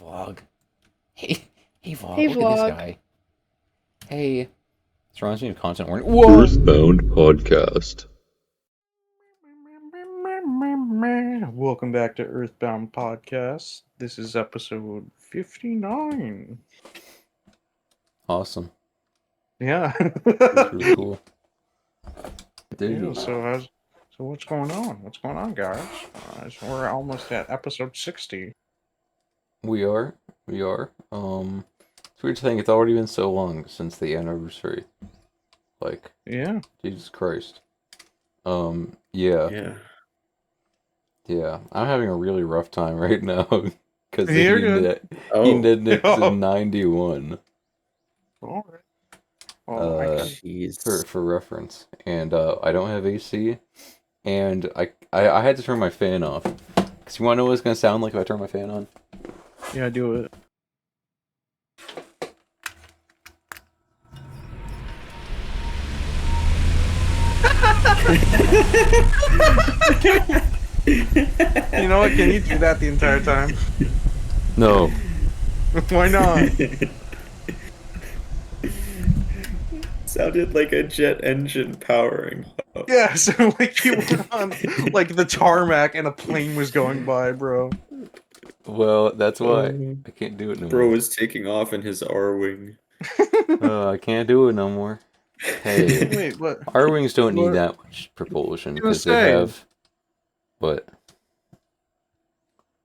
Vlog. Hey, hey vlog, Hey, look at this vlog. guy. Hey. This reminds me of content warning. Whoa! Earthbound podcast. Welcome back to Earthbound Podcast. This is episode 59. Awesome. Yeah. It's really cool. Dude. Yeah, so what's going on? What's going on, guys? So we're almost at episode 60. We are. It's weird to think it's already been so long since the anniversary. Like, Yeah. Jesus Christ. Yeah. I'm having a really rough time right now because the You're heating good. index is Oh. 91. All right. Oh, my God. Jeez. For reference, and I don't have AC, and I had to turn my fan off. Cause you want to know what it's gonna sound like if I turn my fan on? Yeah, do it. You know what? Can you do that the entire time? No. Why not? Sounded like a jet engine powering up. Yeah, so like you were on like the tarmac and a plane was going by, bro. Well, that's why Um, I can't do it no Bro more. was taking off in his R-Wing. I can't do it no more. Hey, Wait, what? our wings don't need What? that much propulsion I was because gonna they say. have. What?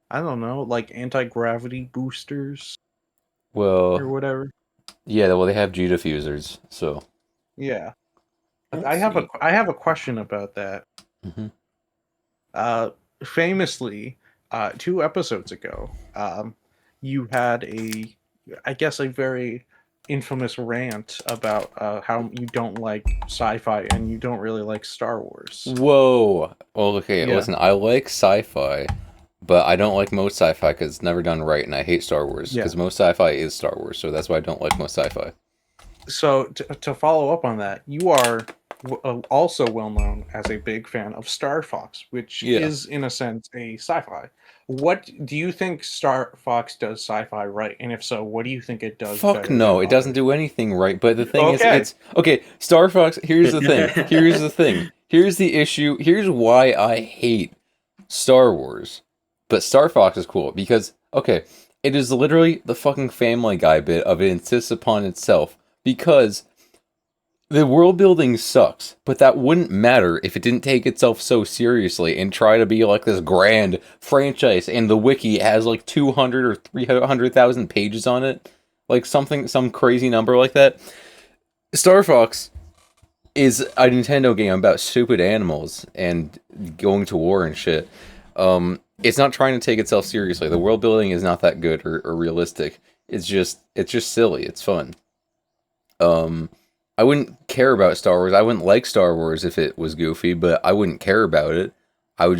I don't know, like anti-gravity boosters or Well, whatever. yeah. Well, they have G diffusers, so. Yeah. Let's I have see. a question about that. Mhm. Famously, 2 episodes ago, you had I guess a very infamous rant about how you don't like sci-fi and you don't really like Star Wars. Whoa. Well, okay. Yeah. Listen, I like sci-fi, but I don't like most sci-fi because it's never done right, and I hate Star Wars Yeah. because most sci-fi is Star Wars, so that's why I don't like most sci-fi. So to follow up on that, you are also well known as a big fan of Star Fox, which Yeah. is in a sense a sci-fi. What do you think Star Fox does sci-fi right? And if so, what do you think it does Fuck better no, than it doesn't others? do anything right. But the thing is, Okay. it's okay. Star Fox. Here's the thing. Here's the thing. Here's the issue. Here's why I hate Star Wars. But Star Fox is cool because okay, it is literally the fucking Family Guy bit of it insists upon itself because the world building sucks, but that wouldn't matter if it didn't take itself so seriously and try to be like this grand franchise. And the wiki has like 200 or 300,000 pages on it, like some crazy number like that. Star Fox is a Nintendo game about stupid animals and going to war and shit. It's not trying to take itself seriously. The world building is not that good or realistic. It's just silly. It's fun. I wouldn't care about Star Wars. I wouldn't like Star Wars if it was goofy, but I wouldn't care about it. I would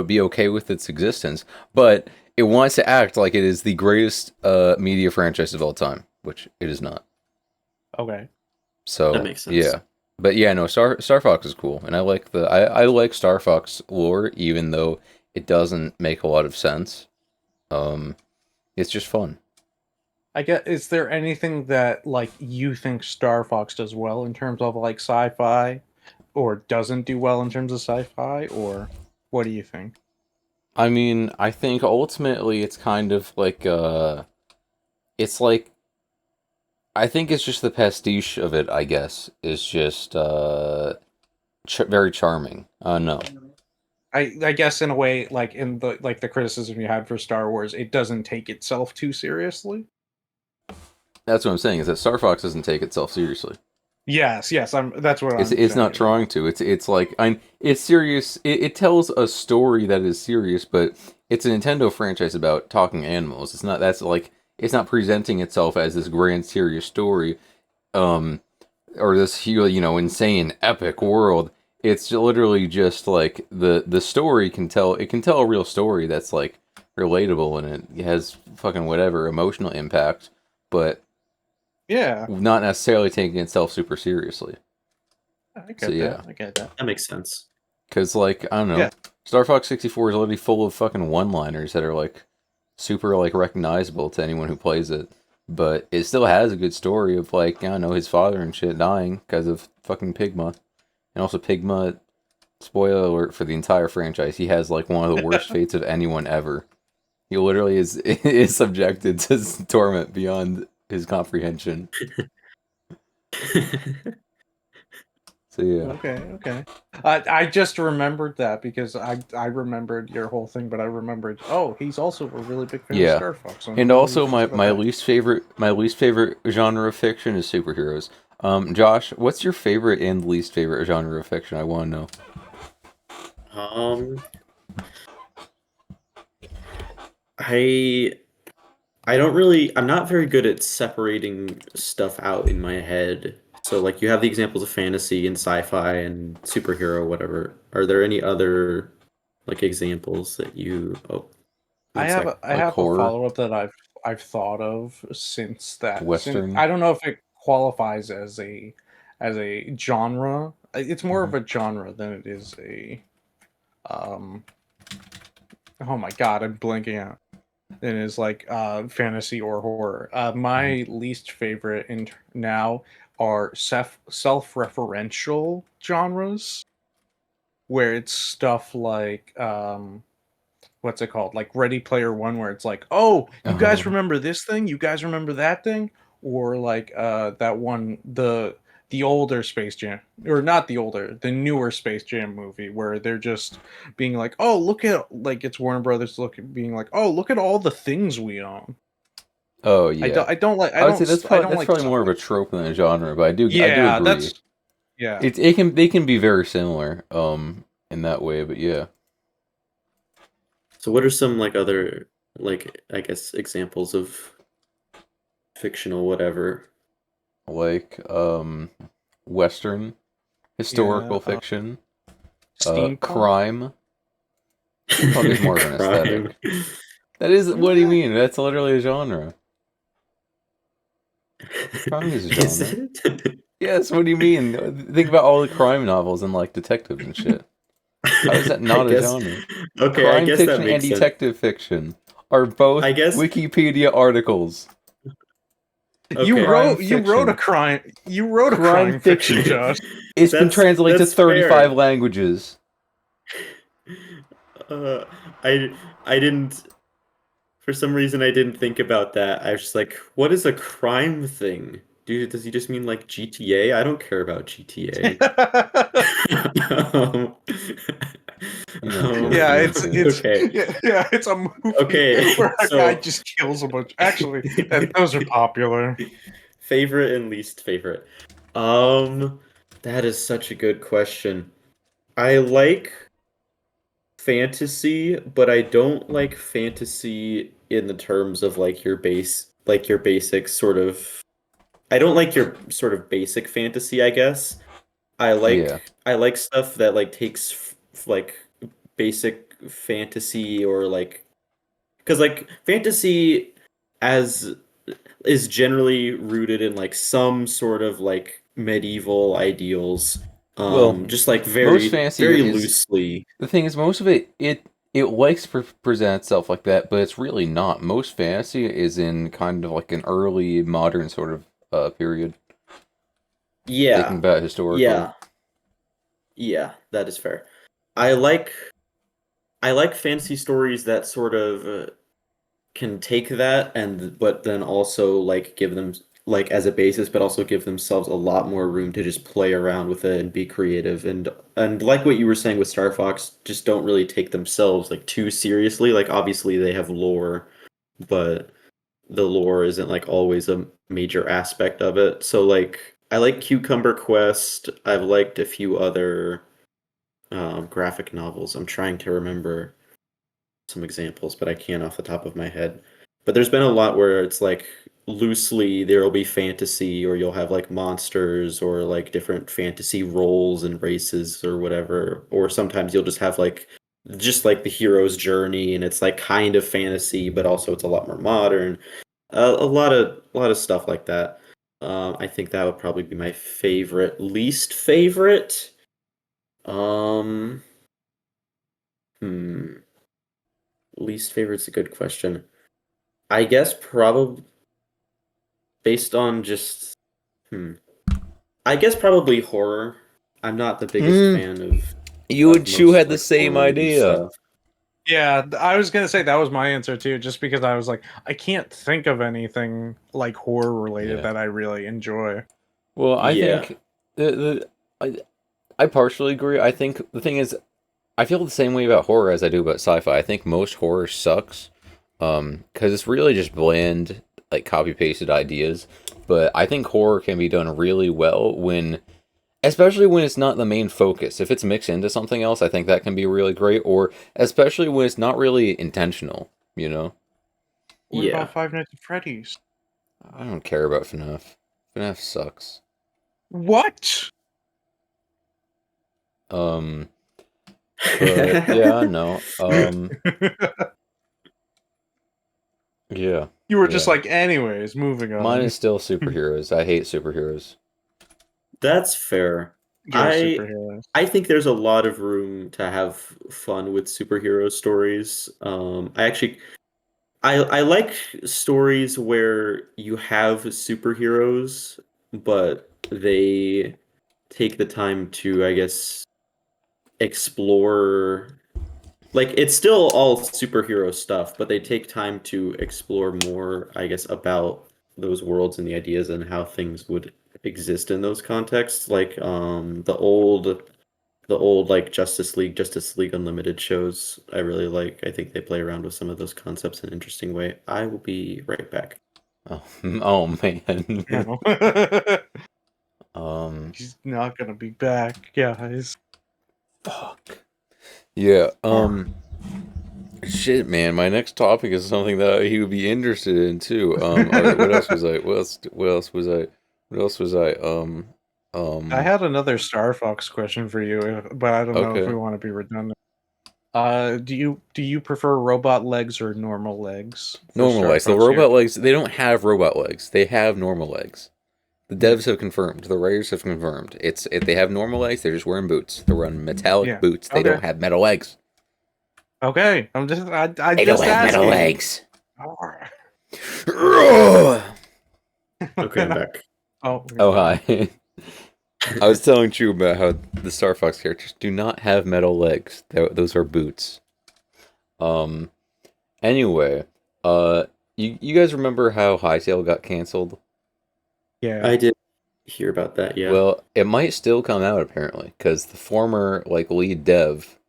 be okay with its existence. But it wants to act like it is the greatest media franchise of all time, which it is not. Okay. So That makes sense. yeah. But yeah, no, Star Fox is cool, and I like I like Star Fox lore, even though it doesn't make a lot of sense. It's just fun. I guess, is there anything that like you think Star Fox does well in terms of like sci-fi, or doesn't do well in terms of sci-fi, or what do you think? I mean, I think ultimately it's kind of like it's like I think it's just the pastiche of it, I guess, is just very charming. No. I guess in a way, like in the criticism you had for Star Wars, it doesn't take itself too seriously. That's what I'm saying, is that Star Fox doesn't take itself seriously. Yes, that's what It's I'm it's not saying. trying to. It's like it's serious. It tells a story that is serious, but it's a Nintendo franchise about talking animals. It's not presenting itself as this grand serious story, or this insane epic world. It's literally just like the story can tell. It can tell a real story that's like relatable and it has fucking whatever emotional impact, but Yeah, not necessarily taking itself super seriously. I get So, yeah. that. I get that. That makes sense. Because, like, I don't know, Yeah. Star Fox 64 is literally full of fucking one-liners that are, like, super like recognizable to anyone who plays it, but it still has a good story of like, I don't know, his father and shit dying because of fucking Pigma. And also Pigma, spoiler alert for the entire franchise, he has like one of the worst fates of anyone ever. He literally is is subjected to torment beyond his comprehension. So yeah. Okay. I just remembered that because I remembered your whole thing, but I remembered, oh, he's also a really big fan of Yeah. Star Fox. So And now we also should talk about my that. least favorite genre of fiction is superheroes. Josh, what's your favorite and least favorite genre of fiction? I want to know. Um, I I don't really, I'm not very good at separating stuff out in my head. So like you have the examples of fantasy and sci-fi and superhero, whatever. Are there any other like examples that you, oh, one sec. I Like have a horror, follow up that I've thought of since that. Since western. I don't know if it qualifies as a genre. It's more Mhm. of a genre than it is a um. Oh my god, I'm blanking out. Than is like fantasy or horror. My least favorite now are self-referential genres, where it's stuff like what's it called, like Ready Player One, where it's like, oh, you guys Oh, remember this thing, you guys remember that thing, or like that one, the older Space Jam, or not the older, the newer Space Jam movie, where they're just being like, oh, look at, like, it's Warner Brothers being like, oh, look at all the things we own. oh yeah. I don't like, I would say I don't that's like probably stuff more of like a trope than a genre, but I do yeah, agree. that's yeah. It can they can be very similar in that way, but yeah. So what are some like other, like, I guess examples of fictional whatever? Like western, Yeah, historical fiction, steampunk. crime. Steampunk is more of an Crime. aesthetic. That is, what do you mean? That's literally a genre. Crime is a Is genre. it? Yes, what do you mean? Think about all the crime novels and like detectives and shit. How is that I not a guess, genre? okay, I Crime guess that fiction and makes sense. detective fiction are both I guess, Wikipedia articles. okay. You wrote a Crime crime fiction, fiction. Josh. It's been translated to That's 35 fair. languages. Uh, I I didn't, for some reason I didn't think about that. I was just like, what is a crime thing? Dude, does he just mean like GTA? I don't care about GTA. Um, You don't care, you don't care. okay. it's a movie Okay. where a guy So just kills a bunch. Actually, those are popular. favorite and least favorite. Um, that is such a good question. I like fantasy, but I don't like fantasy in the terms of like your basic sort of, I don't like your sort of basic fantasy, I guess. Yeah. I like stuff that like takes like basic fantasy or like, because like fantasy as is generally rooted in like some sort of like medieval ideals, Well, just like most very fantasy very is loosely. the thing is most of it likes to present itself like that, but it's really not. Most fantasy is in kind of like an early modern sort of period, thinking Yeah, about historically. yeah, yeah, that is fair. I like I like fantasy stories that sort of can take that and but then also like give them like as a basis, but also give themselves a lot more room to just play around with it and be creative, and like what you were saying with Star Fox, just don't really take themselves like too seriously. Like obviously they have lore, but the lore isn't like always a major aspect of it. So like I like Cucumber Quest. I've liked a few other graphic novels. I'm trying to remember some examples, but I can't off the top of my head. But there's been a lot where it's like loosely there will be fantasy, or you'll have like monsters or like different fantasy roles and races or whatever. Or sometimes you'll just like the hero's journey, and it's like kind of fantasy, but also it's a lot more modern. A lot of stuff like that. I think that would probably be my favorite. Least favorite. Um, hmm. Least favorite's a good question. I guess probably based on just I guess probably horror. I'm not the biggest fan of You and Chu most had the like same horror-y idea. stuff. Yeah, I was gonna say that was my answer too, just because I was like, I can't think of anything like horror related Yeah. that I really enjoy. Well, I Yeah. think I partially agree. I think the thing is, I feel the same way about horror as I do about sci-fi. I think most horror sucks, because it's really just bland, like copy pasted ideas. But I think horror can be done really well when, especially when it's not the main focus. If it's mixed into something else, I think that can be really great. Or especially when it's not really intentional. You know, What Yeah. about Five Nights at Freddy's? I don't care about FNAF. FNAF sucks. What? But yeah, no. Yeah. You were just Yeah. like, anyways, moving on. Mine is still superheroes. I hate superheroes. That's fair. You're a superhero. I think there's a lot of room to have fun with superhero stories. I like stories where you have superheroes, but they take the time to, I guess, explore. Like, it's still all superhero stuff, but they take time to explore more, I guess, about those worlds and the ideas and how things would exist in those contexts. Like, the old like Justice League Unlimited shows I really like. I think they play around with some of those concepts in an interesting way. I will be right back. Oh, oh man. No. He's not gonna be back, guys. Fuck. Yeah. Shit, man. My next topic is something that he would be interested in too. All right, what else was I? What else was I? What else was I? I had another Star Fox question for you, but I don't know if Okay. we want to be redundant. Do you prefer robot legs or normal legs? for Normal Star legs. The Fox here? robot legs. They don't have robot legs. They have normal legs. The devs have confirmed. The writers have confirmed. If they have normal legs, they're just wearing boots. They're wearing metallic Yeah. boots. They Okay. don't have metal legs. Okay, I They just don't have asking. metal legs. Okay, I'm back. Oh, Oh, hi. I was telling you about how the Star Fox characters do not have metal legs. Those are boots. Anyway, you guys remember how Hytale got canceled? yeah. I did hear about that, yeah. Well, it might still come out apparently, because the former like lead dev,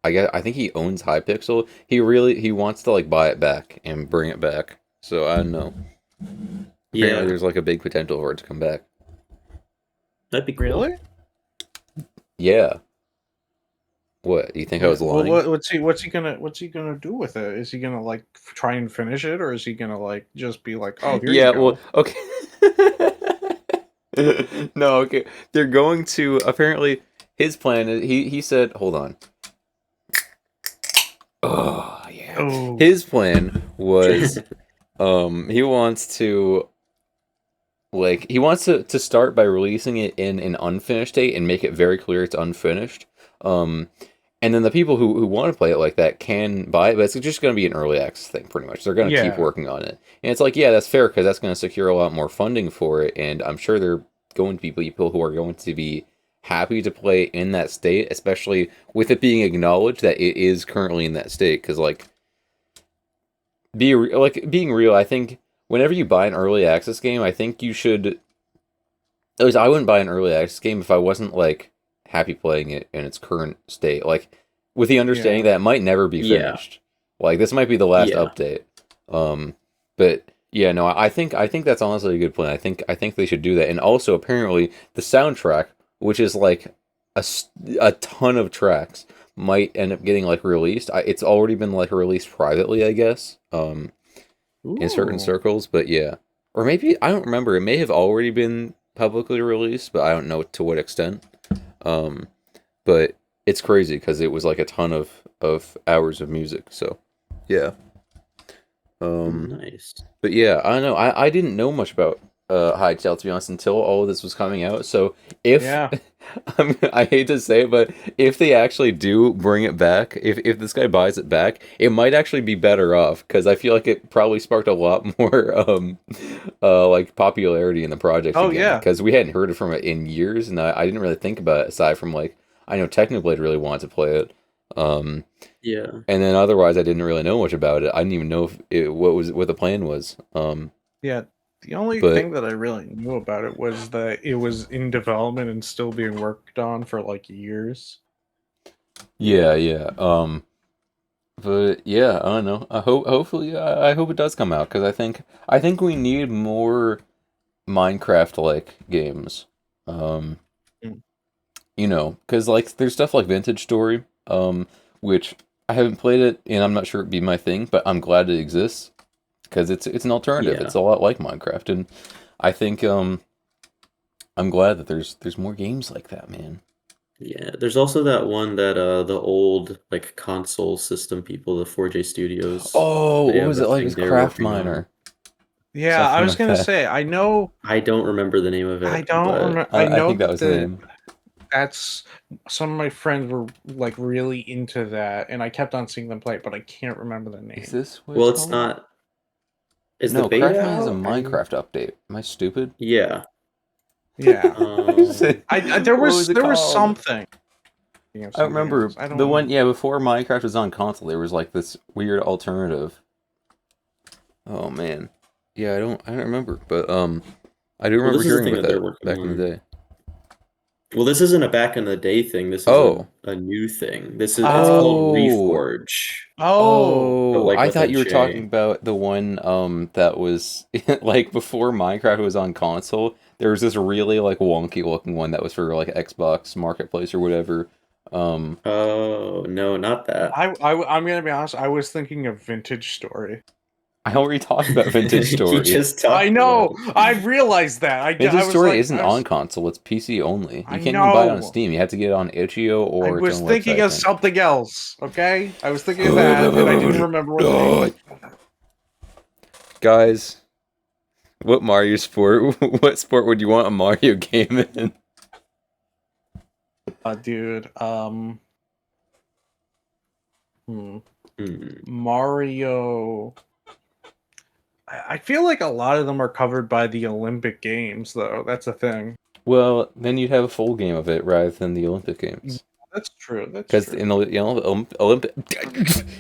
I think he owns Hypixel. He wants to like buy it back and bring it back. So I don't know. Apparently, Yeah, there's like a big potential for it to come back. that'd be cool. Really? Yeah. What? Do you think I was lying? Well, what's he gonna do with it? Is he gonna like try and finish it, or is he gonna like just be like, oh, here Yeah, you go? well, okay. No, okay. They're going to apparently his plan is he said, hold on. Oh, yeah. Oh. His plan was he wants to start by releasing it in an unfinished state and make it very clear it's unfinished. And then the people who want to play it like that can buy it, but it's just going to be an early access thing, pretty much. They're going to keep Yeah. working on it. And it's like, yeah, that's fair, because that's going to secure a lot more funding for it, and I'm sure there are going to be people who are going to be happy to play in that state, especially with it being acknowledged that it is currently in that state, because, like, being real, I think whenever you buy an early access game, I think you should... At least I wouldn't buy an early access game if I wasn't, like, happy playing it in its current state, like with the understanding that it might never be Yeah. finished. Like this might be the last Yeah. update. But yeah, no, I think that's honestly a good plan. I think they should do that. And also apparently the soundtrack, which is like a ton of tracks, might end up getting like released. It's already been like released privately, I guess. In certain Ooh. circles, but yeah. Or maybe I don't remember. It may have already been publicly released, but I don't know to what extent. But it's crazy because it was like a ton of hours of music. So, yeah. Nice. But yeah, I don't know. I didn't know much about high tail, to be honest, until all of this was coming out. So if Yeah. I hate to say it, but if they actually do bring it back, if this guy buys it back, it might actually be better off because I feel like it probably sparked a lot more like popularity in the project Oh again yeah. because we hadn't heard from it in years, and I didn't really think about it aside from like I know Technoblade really wanted to play it. Yeah. And then otherwise, I didn't really know much about it. I didn't even know what the plan was. Yeah. The only But thing that I really knew about it was that it was in development and still being worked on for like years. yeah. But yeah, I don't know. Hopefully, I hope it does come out because I think we need more Minecraft-like games. Um, Mm. you know, because like there's stuff like Vintage Story, which I haven't played it and I'm not sure it'd be my thing, but I'm glad it exists because it's an alternative. Yeah. It's a lot like Minecraft, and I think I'm glad that there's more games like that, man. Yeah. There's also that one that the old like console system people, the 4J Studios, Oh, they what have was a it like? It thing was they're Craft working on. Miner, Yeah, I something was like gonna that. say I know I don't remember the name of I it, don't but remember I I know think that that was the name. that's some of my friends were like really into that and I kept on seeing them play it, but I can't remember the Is name. this what well, it's it's called? not. Is the No, Craft beta Miner is a out? Minecraft update. Am I stupid? Yeah. Yeah. I said, There what was it was called? something. You know, I something remember else. I the don't one, know. yeah, before Minecraft was on console, there was like this weird alternative. Oh man. Yeah, I don't remember, but I do Well, remember this is the hearing thing about that they're that working back in the on. day. Well, this isn't a back in the day thing. This is Oh. a new thing. It's called Oh. Reforge, Oh. but Oh, like I with a thought you were talking J. about the one that was like before Minecraft was on console. There was this really like wonky looking one that was for like Xbox Marketplace or whatever. Um, Oh, no, not that. I'm gonna be honest. I was thinking of Vintage Story. I already talked about Vintage You Story. just I talked about know. I it. realized that. Vintage I was Story like, isn't on console; it's PC only. You I can't even buy it on know. Steam. You have to get it on itch.io I or its was own website, thinking I of think. something else. Okay, I was thinking of that, and I didn't remember what the name was. Guys, what Mario sport? What sport would you want a Mario game in? Dude. Hmm. Hmm. Mario. I feel like a lot of them are covered by the Olympic Games, though. That's the thing. Well, then you'd have a full game of it rather than the Olympic Games. That's true. That's Because true. in the Olympic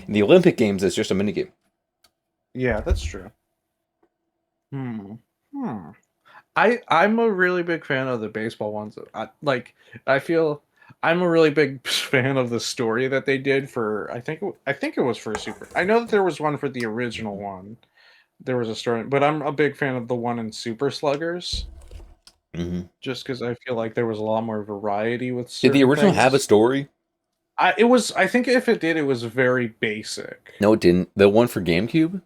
in the Olympic Games, it's just a minigame. Yeah, that's true. Hmm. Hmm. I'm a really big fan of the baseball ones. I feel I'm a really big fan of the story that they did for I think it was for Super. I know that there was one for the original one. There was a story, but I'm a big fan of the one in Super Sluggers Mm-hmm. just because I feel like there was a lot more variety with Did the certain original have a things. story? I think if it did, it was very basic. No, it didn't. The one for GameCube?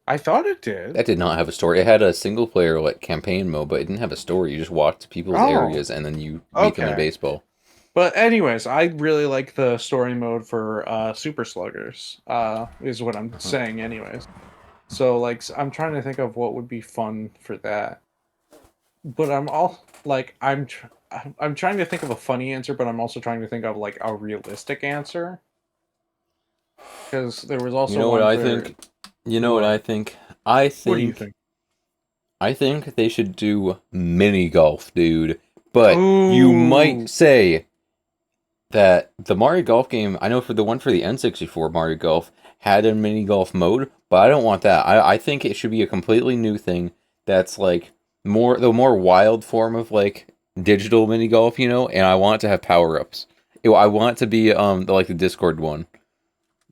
I thought it did. That did not have a story. It had a single player like campaign mode, but it didn't have a story. You just walked to people's Oh, areas and then you beat them in okay. baseball. But anyways, I really like the story mode for Super Sluggers. Is what I'm saying, anyways. So I'm trying to think of what would be fun for that. But I'm trying to think of a funny answer, but I'm also trying to think of like a realistic answer. Because there was You also know what one I for think? You know what what? I think? I What do you think think? I think they should do mini golf, dude. But you Ooh, might say that the Mario Golf game, I know for the one for the N64 Mario Golf had a mini golf mode, but I don't want that. I think it should be a completely new thing that's like the more wild form of like digital mini golf, you know, and I want it to have power-ups. I want it to be like the Discord one.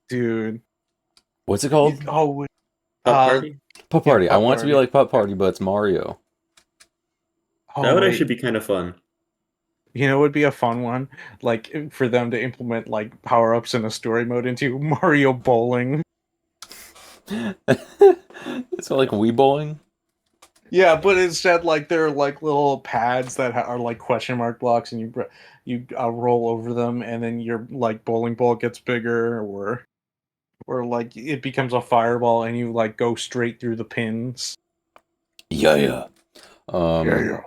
dude. What's it called? Oh, wait, Putt Party? Putt yeah, Party. I Putt want it to be Party. like Putt Party, but it's Mario. That Oh would wait, actually be kind of fun. you know, it would be a fun one, for them to implement like power ups in a story mode into Mario Bowling. It's like Wii bowling. Yeah, but instead, there are like little pads that are like question mark blocks, and you roll over them, and then your like bowling ball gets bigger, or like it becomes a fireball, and you like go straight through the pins. Yeah. Um,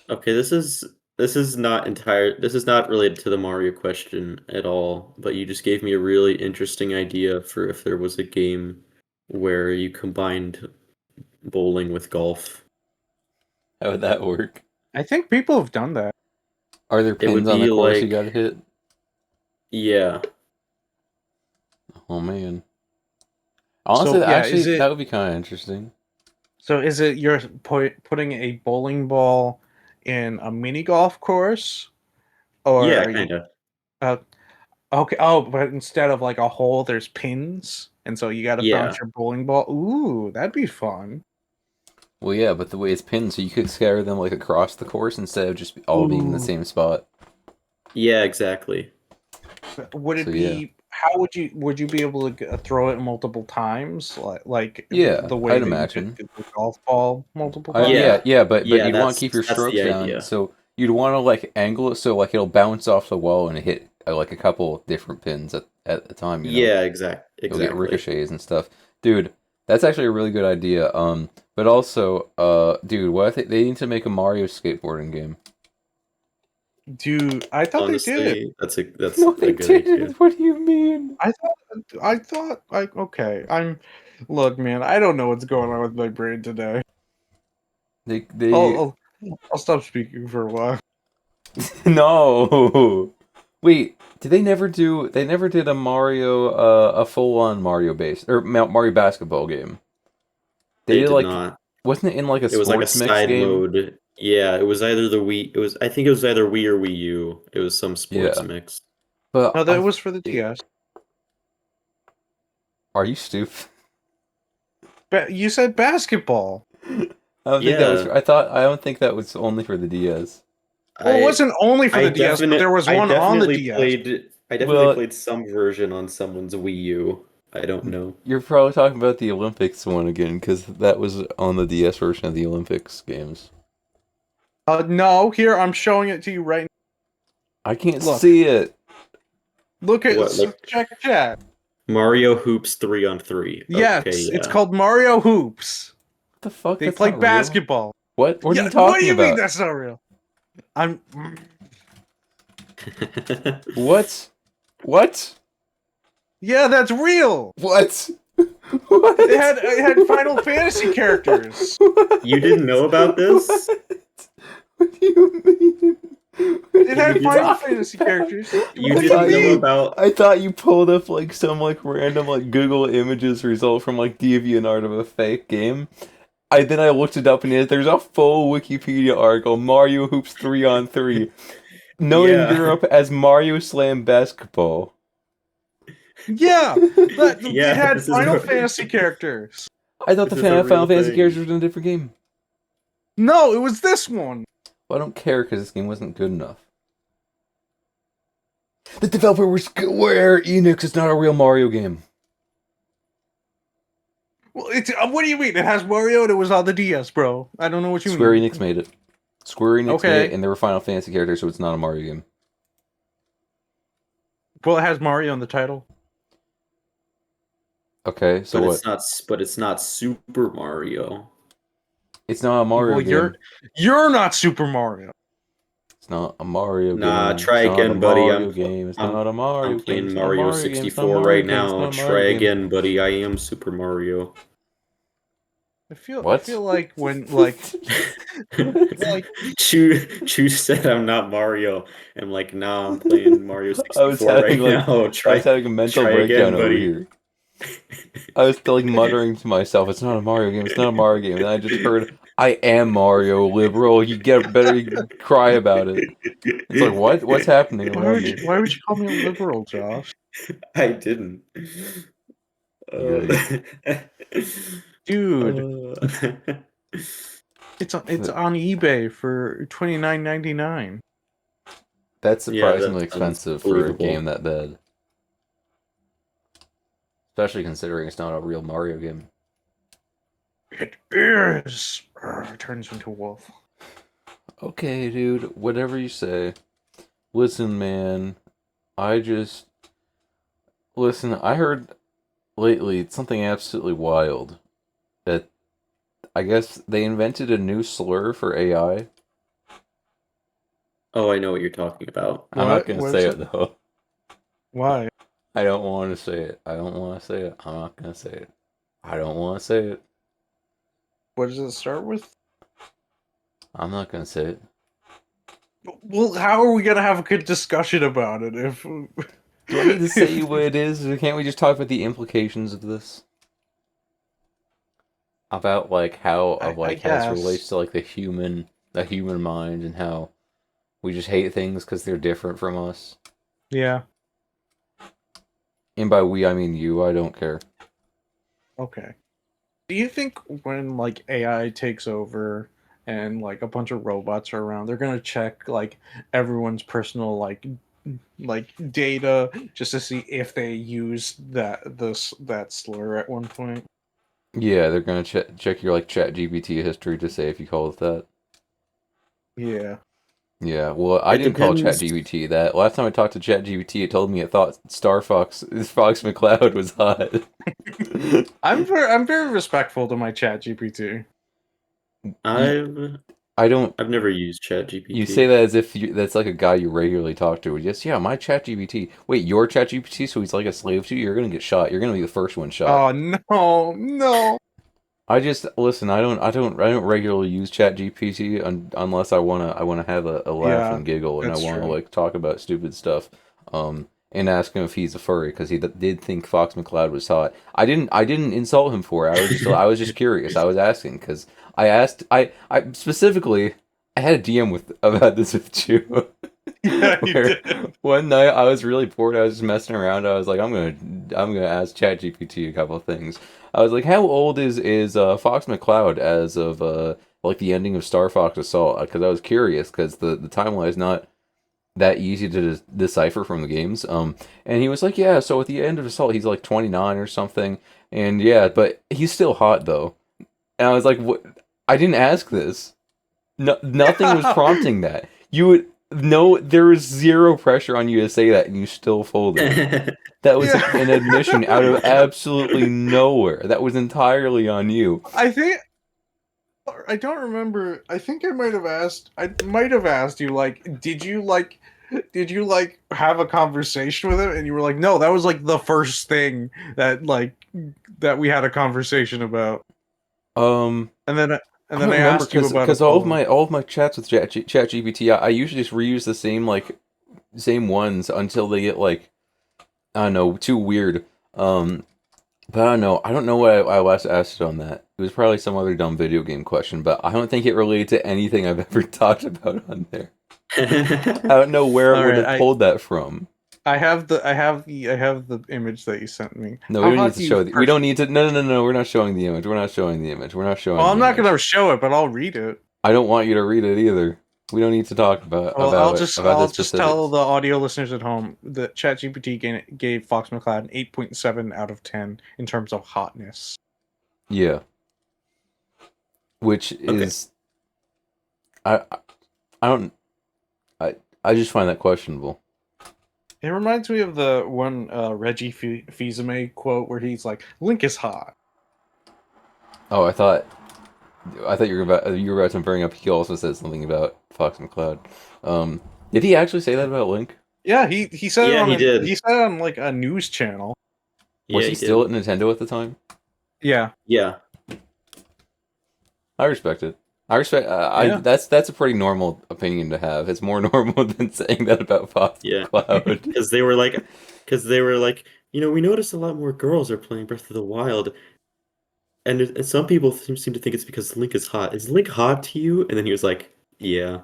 Okay, this is not related to the Mario question at all, but you just gave me a really interesting idea for if there was a game where you combined bowling with golf. how would that work? I think people have done that. Are there It would pins on the be course you like, gotta hit? yeah, Oh man. Honestly, So yeah, actually, that would be kind of interesting. is it you're putting a bowling ball in a mini golf course, or yeah, are you kind of. uh, okay? Oh, but instead of like a hole, there's pins, and so you got to Yeah, bounce your bowling ball. Ooh, that'd be fun. Well, yeah, but the way it's pinned, so you could scatter them like across the course instead of just all being in the Ooh, same spot. yeah, exactly. would So it yeah, be? How would you be able to throw it multiple times, like yeah, the way I'd that you could imagine. get the golf ball multiple times? Yeah, Yeah, yeah, but yeah, you'd want to keep your that's the strokes down, idea. so you'd want to like angle it so like it'll bounce off the wall and hit like a couple different pins at the time. Yeah, You'll get exactly. ricochets and stuff, dude. That's actually a really good idea. But also, dude, what I think they need to make a Mario skateboarding game. Dude, I thought they did. Honestly, that's No, a they good idea. didn't. What do you mean? I thought like okay. Look, man, I don't know what's going on with my brain today. They I'll stop speaking for a while. no. Wait, did they never do? They never did a Mario, a full-on Mario base or Mario basketball game. They They did did like, not. wasn't it in like a It was like a sports mix side game? mode. Yeah, it was either the Wii. It was I think it was either Wii or Wii U. It was some sports Yeah, mix. but No, that was for the DS. are you stupid? You said basketball. I don't think that was. Yeah, I don't think that was only for the DS. Well, it I wasn't only for the DS, but there was I one on the definitely DS. Well, played some version on someone's Wii U. I don't know. you're probably talking about the Olympics one again because that was on the DS version of the Olympics games. No, here I'm showing it to you right I can't now. Look, see it. look at What, like check chat. Mario Hoops 3-on-3? Okay, Yes, it's yeah. called Mario Hoops. What the fuck? They That's play not real. basketball. What? What are Yeah, you what do talking you mean about? that's not real? I'm. What? What? Yeah, that's real. What? What? It had Final Fantasy characters. You didn't know about this? What do you mean? What It are had you Final talking Fantasy about? characters. You What do didn't you know mean? about I thought you pulled up like some like random like Google Images result from like DeviantArt of a fake game. I looked it up and there's a full Wikipedia article, Mario Hoops 3-on-3, known in Yeah. Europe as Mario Slam Basketball. Yeah, Yeah, it had this is Final a- Fantasy characters. I thought This the is a Final real Fantasy thing. characters were in a different game. No, it was this one. Well, I don't care because this game wasn't good enough. The developer was Square Enix. It's not a real Mario game. Well, it's what do you mean? It has Mario and it was on the DS, bro. I don't know what you Square mean. Enix made it. Square Enix made it, Okay. and there were Final Fantasy characters, so it's not a Mario game. Well, it has Mario in the title. Okay, so but what? it's not but it's not Super Mario. It's not a Mario Well, game. you're not Super Mario. It's not a Mario Nah, game. try It's not a again, buddy. Mario game. It's not a Mario I'm game. playing It's not a Mario Mario game. It's not a 64 Mario right game. It's not now. a Try Mario game. again, buddy. I am Super Mario. I feel What? like when like Chu said I'm not Mario. I'm like, nah, I'm playing Mario I was 64 having right like now. I was having a mental Try breakdown again, over buddy. here. I was like muttering to myself, "It's not a Mario game. It's not a Mario game." And I just heard, "I am Mario, liberal. You get better. You cry about it." It's like, what? What's happening around me? why would you call me a liberal, Josh? I didn't. Yikes. Dude, uh, it's on eBay for $29.99. That's Yeah, that surprisingly sounds expensive for a believable. game that bad. Especially considering it's not a real Mario game. It is. Turns into a wolf. Okay, dude, whatever you say. Listen, man, Listen, I heard lately something absolutely wild that I guess they invented a new slur for AI. Oh, I know what you're talking about. I'm not What? gonna What say is it it? though. Why? I don't want to say it. I don't want to say it. I'm not gonna say it. I don't want to say it. What does it start with? I'm not gonna say it. Well, how are we gonna have a good discussion about it if? Do I need to say what it is? Or can't we just talk about the implications of this? About like I how this guess. relates to like the human mind and how we just hate things because they're different from us. Yeah. And by we I mean you. I don't care. Okay. Do you think when like AI takes over and like a bunch of robots are around, they're gonna check like everyone's personal like data just to see if they used that slur at one point? Yeah, they're gonna check your like Chat GPT history to say if you call it that. Yeah. Yeah, well, I It didn't call depends. ChatGPT that. Last time I talked to ChatGPT, it told me it thought Star Fox Fox McCloud was hot. I'm very respectful to my chat GPT. I've I don't. I've never used You say ChatGPT. that as if that's like a guy you regularly talk to. Yes, yeah, my ChatGPT. Wait, your ChatGPT? So he's like a slave to you? You're gonna get shot. You're gonna be the first one shot. Oh no, no. I just listen. I don't regularly use ChatGPT unless I wanna have a laugh Yeah, and giggle and I that's want to true. like talk about stupid stuff. And ask him if he's a furry because he did think Fox McCloud was hot. I didn't insult him for it. I was just curious. I was asking because I specifically I had a DM with about this with you. Yeah, you Where did. one night I was really bored. I was just messing around. I was like, I'm gonna ask ChatGPT a couple of things. I was like, how old is Fox McCloud as of like the ending of Star Fox Assault? Because I was curious because the timeline is not that easy to decipher from the games. And he was like, yeah. So at the end of Assault, he's like 29 or something. And yeah, but he's still hot though. And I was like, what? I didn't ask this. No, nothing was Yeah. prompting that. You would no, there was zero pressure on you to say that, and you still folded. That was an admission out of Yeah. absolutely nowhere. That was entirely on you. I think I don't remember. I think I might have asked. I might have asked you like, did you like have a conversation with him? And you were like, no, that was like the first thing that we had a conversation about. Um, And then I I don't remember asked you about a because poem. all of my chats with ChatGPT, I usually just reuse the same ones until they get like I don't know too weird. Um, but I don't know. I don't know what I last asked it on that. It was probably some other dumb video game question, but I don't think it related to anything I've ever talked about on there. I don't know where it All would right, have pulled that from. I have the image that you sent me. No, we How don't need hot to do you show we don't need to. No. We're not showing the image. We're not showing the image. We're not Well, showing I'm the not gonna image. show it, but I'll read it. I don't want you to read it either. We don't need to talk Well, about the I'll just tell specifics. the audio listeners at home that ChatGPT gave Fox McCloud an 8.7 out of 10 in terms of hotness. Yeah, which Okay. is I I don't I I just find that questionable. It reminds me of the one Reggie Fils-Aimé quote where he's like, "Link is hot." Oh, I thought you were about to bring up. He also said something about Fox McCloud. Did he actually say that about Link? Yeah, he said it Yeah, on he did. he said it on like a news channel. Was Yeah, he he still did. at Nintendo at the time? Yeah, Yeah. I respect it. I respect. I yeah, that's a pretty normal opinion to have. It's more normal than saying that about Fox Yeah. McCloud. Because they were like, we noticed a lot more girls are playing Breath of the Wild, and some people seem to think it's because Link is hot. Is Link hot to you? And then he was like, yeah.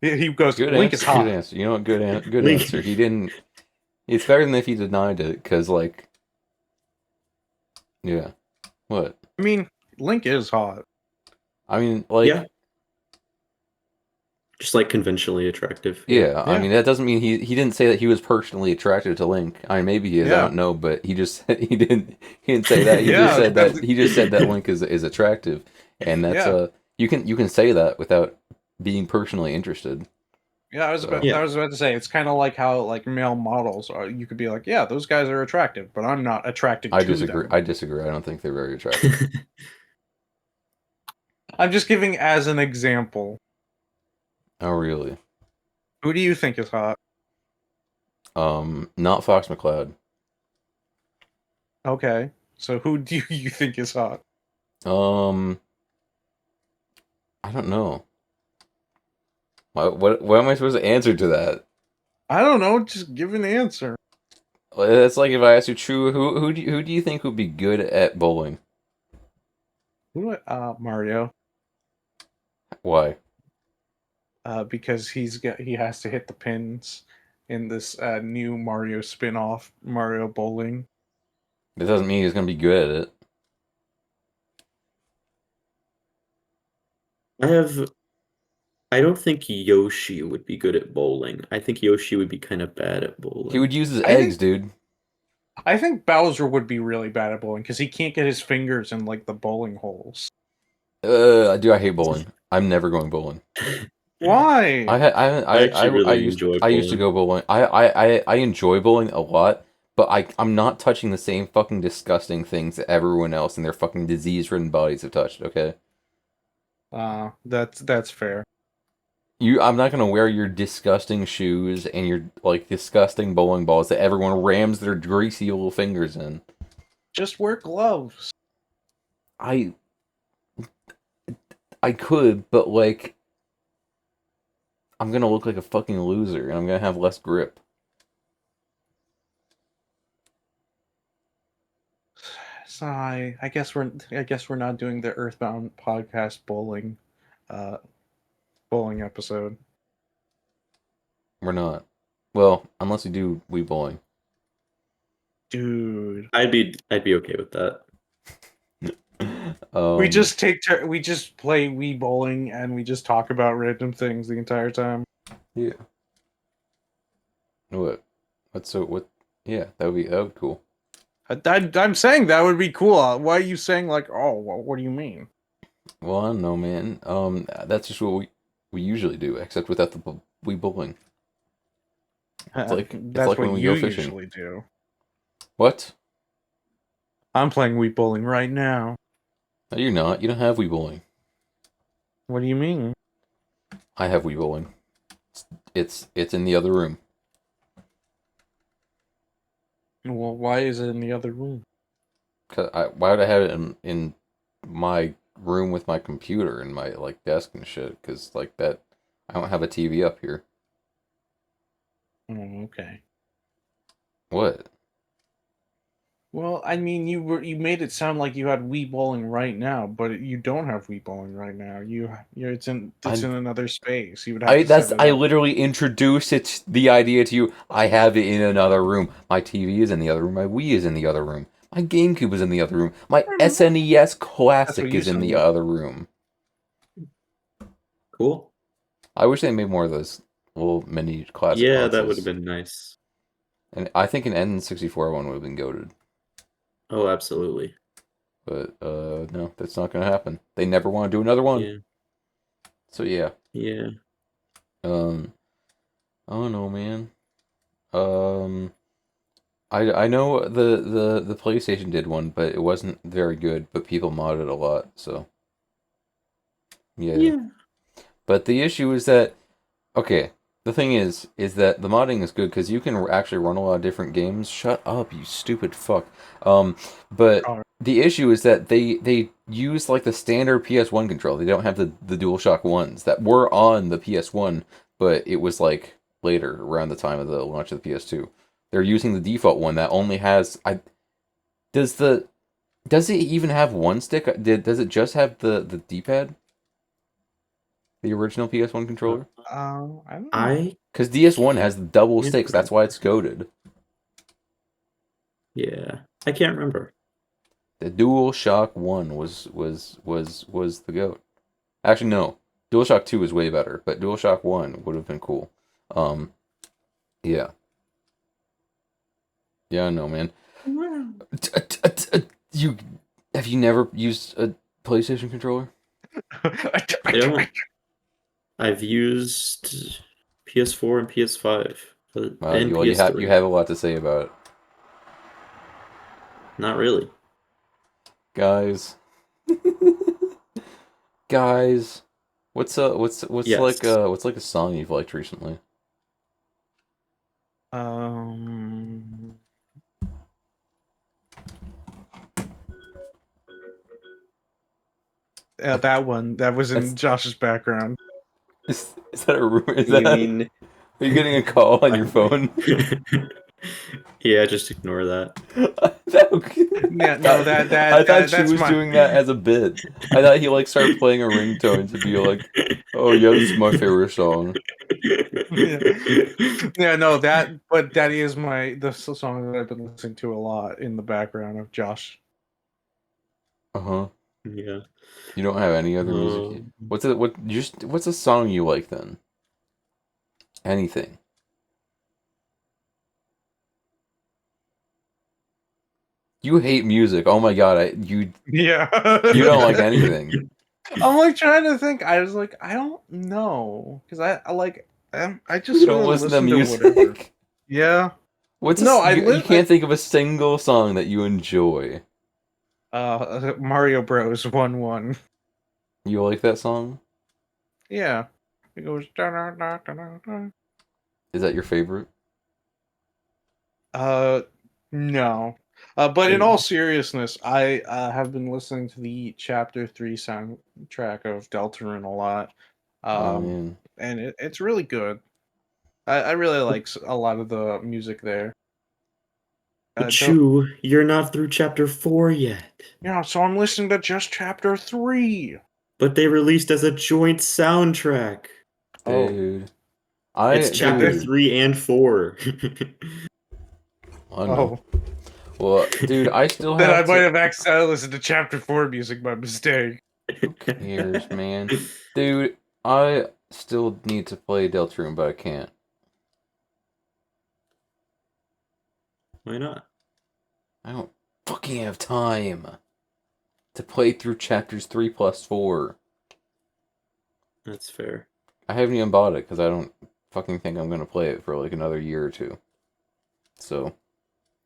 he goes, Good "Link is answer. Good hot." answer. You know what? Good Link. answer. He didn't. It's better than if he denied it. Because like, yeah. What? I mean, Link is hot. I mean, like, Yeah. Just like conventionally attractive. Yeah. yeah. I Yeah, mean, that doesn't mean he didn't say that he was personally attracted to Link. I mean, maybe he is. I yeah, don't know. But he didn't say that. yeah, He just said that Link is attractive, and that's yeah. you can say that without being personally interested. Yeah, So Yeah. I was about to say it's kind of like how like male models are. You could be like, yeah, those guys are attractive, but I'm not attracted I to disagree. them. I disagree. I don't think they're very attractive. I'm just giving as an example. Oh, really? Who do you think is hot? Not Fox McCloud. Okay, so who do you think is hot? I don't know. What am I supposed to answer to that? I don't know. Just give an answer. It's like if I asked you, True, who do you think would be good at bowling? Mario. Why? Because he has to hit the pins in this new Mario spin-off, Mario Bowling. It doesn't mean he's gonna be good at it. I don't think Yoshi would be good at bowling. I think Yoshi would be kind of bad at He would bowling. use his I eggs, think dude. I think Bowser would be really bad at bowling because he can't get his fingers in like the bowling holes. I hate bowling. I'm never going bowling. Why? I actually really enjoy I used to bowling. go bowling. I enjoy bowling a lot, but I'm not touching the same fucking disgusting things that everyone else in their fucking disease-ridden bodies have touched. Okay, That's fair. I'm not gonna wear your disgusting shoes and your like disgusting bowling balls that everyone rams their greasy little fingers in. Just wear gloves. I I could, but like I'm gonna look like a fucking loser and I'm gonna have less grip. So I guess we're not doing the Earthbound podcast uh bowling episode. We're not. Well, unless we do Wii bowling. Dude. I'd be okay with that. We Um, just we just play Wii bowling and we just talk about random things the entire time. yeah. What? What's so what? Yeah, that would be cool. I'm saying that would be cool. Why are you saying like, oh, what do you mean? Well, I don't know, man. That's just what we usually do, except without the Wii bowling. It's That's like what when we you go fishing. usually do. What? I'm playing Wii bowling right now. No, you're not. You don't have Wii bowling. What do you mean? I have Wii bowling. It's in the other room. Well, why is it in the other room? Why would I have it in my room with my computer and my like desk and shit? Because like that, I don't have a TV up here. Oh, okay. What? Well, I mean, you made it sound like you had Wii bowling right now, but you don't have Wii bowling right now. It's in another space. You would have to set it I up. literally introduced the idea to you. I have it in another room. My TV is in the other room. My Wii is in the other room. My GameCube is in the other room. My SNES That's Classic what you is in said. the other room. Cool. I wish they made more of those little mini classic Yeah, that would consoles. have been nice. And I think an N64 one would have been goated. Oh, absolutely. But no, that's not gonna happen. They never want to do another one. Yeah. So yeah. Yeah. Um I don't know, man. Um I know the PlayStation did one, but it wasn't very good, but people modded a lot, so yeah. Yeah. But the issue is that okay, the thing is that the modding is good because you can actually run a lot of different games. Shut up, you stupid fuck. But Oh, the issue is that they use like the standard PS1 control. They don't have the DualShock ones that were on the PS1, but it was like later around the time of the launch of the PS2. They're using the default one that only has does the does it even have one stick? Does it just have the D-pad? The original PS1 controller? I don't know. I Because DS1 has the double can't sticks. That's why it's goated. Yeah. I can't remember. The DualShock 1 was the goat. Actually, no. DualShock 2 is way better, but DualShock 1 would have been cool. Yeah. Yeah, I know, man. You have you never used a PlayStation controller? I don't. I've used PS4 and PS5 Wow, and you PS3. have a lot to say about it, Not really. guys. Guys, what's Yes. what's like a song you've liked recently? Um, that one that was in That's Josh's background. is that a rumor? Is You that mean? are you getting a call on your phone? Yeah, just ignore that. Yeah, no, I thought she that's was my. doing that as a bit. I thought he like started playing a ringtone to be like, "Oh yeah, this is my favorite song." Yeah. Yeah, no, but that is the song that I've been listening to a lot in the background of Josh. Uh-huh. Yeah. You don't have any other music? Um, What's a song you like then? Anything. You hate music. Oh my god, Yeah. you don't like anything. I'm like trying to think. I was like, I don't know, because I like I just You sort don't of listen to listen to whatever. music? Yeah. What's No, you can't think of a single song that you enjoy. Mario Bros. 1-1. You like that song? Yeah. It goes da da da da da da. Is that your favorite? Uh, no. But in Ooh. all seriousness, I have been listening to the Chapter 3 soundtrack of Deltarune a lot. Oh Um, man. and it's really good. I really like a lot of the music there. But you're not through chapter 4 yet. Yeah, so I'm listening to just Chapter 3. But they released as a joint soundtrack. Oh. Dude. It's chapter Dude. 3 and 4. I know. Oh. Well, dude, I still Then I have might to. have accidentally listened to Chapter 4 music by mistake. Who cares, man? Dude, I still need to play Deltarune, but I can't. Why not? I don't fucking have time to play through chapters 3 plus 4. That's fair. I haven't even bought it because I don't fucking think I'm gonna play it for like another year or two. So,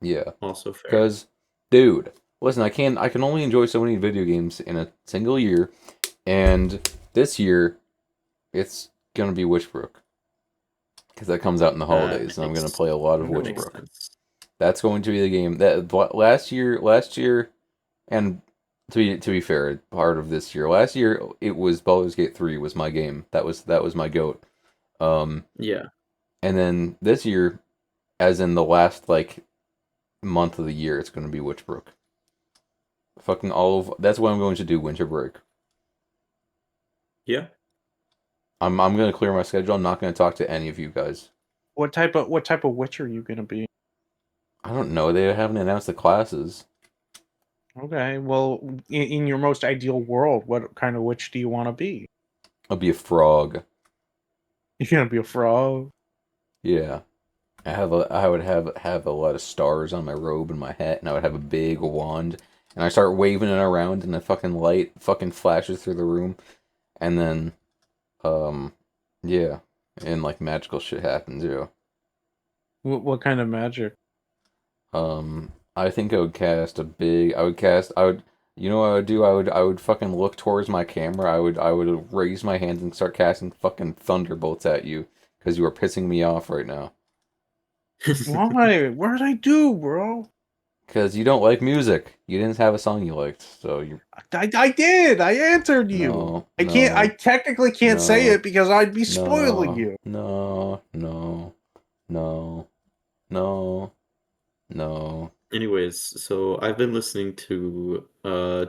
yeah. Also fair. Because, dude, listen, I can only enjoy so many video games in a single year, and this year, it's gonna be Witchbrook. Because that comes out in the holidays, and I'm gonna play a lot of that makes Witchbrook. sense. That's going to be the game that last year, and to be fair, part of this year. Last year, it was Baldur's Gate 3 was my game. That was my goat. Yeah. And then this year, as in the last like month of the year, it's going to be Witchbrook. Fucking all of that's what I'm going to do winter break. Yeah. I'm going to clear my schedule. I'm not going to talk to any of you guys. What type of witch are you gonna be? I don't know. They haven't announced the classes. Okay, well, in your most ideal world, what kind of witch do you want to be? I'll be a frog. You're gonna be a frog. Yeah. I would have a lot of stars on my robe and my hat, and I would have a big wand, and I start waving it around, and the fucking light fucking flashes through the room, and then, yeah, and like magical shit happens, yeah. What kind of magic? I think I would cast a big. I would. You know what I would do? I would fucking look towards my camera. I would raise my hands and start casting fucking thunderbolts at you because you are pissing me off right now. Why? What did I do, bro? Because you don't like music. You didn't have a song you liked, so you. I did. I answered you. No, I can't. I no, technically can't say no, it because I'd be spoiling no, you. no, no, no, no, no. Anyways, so I've been listening to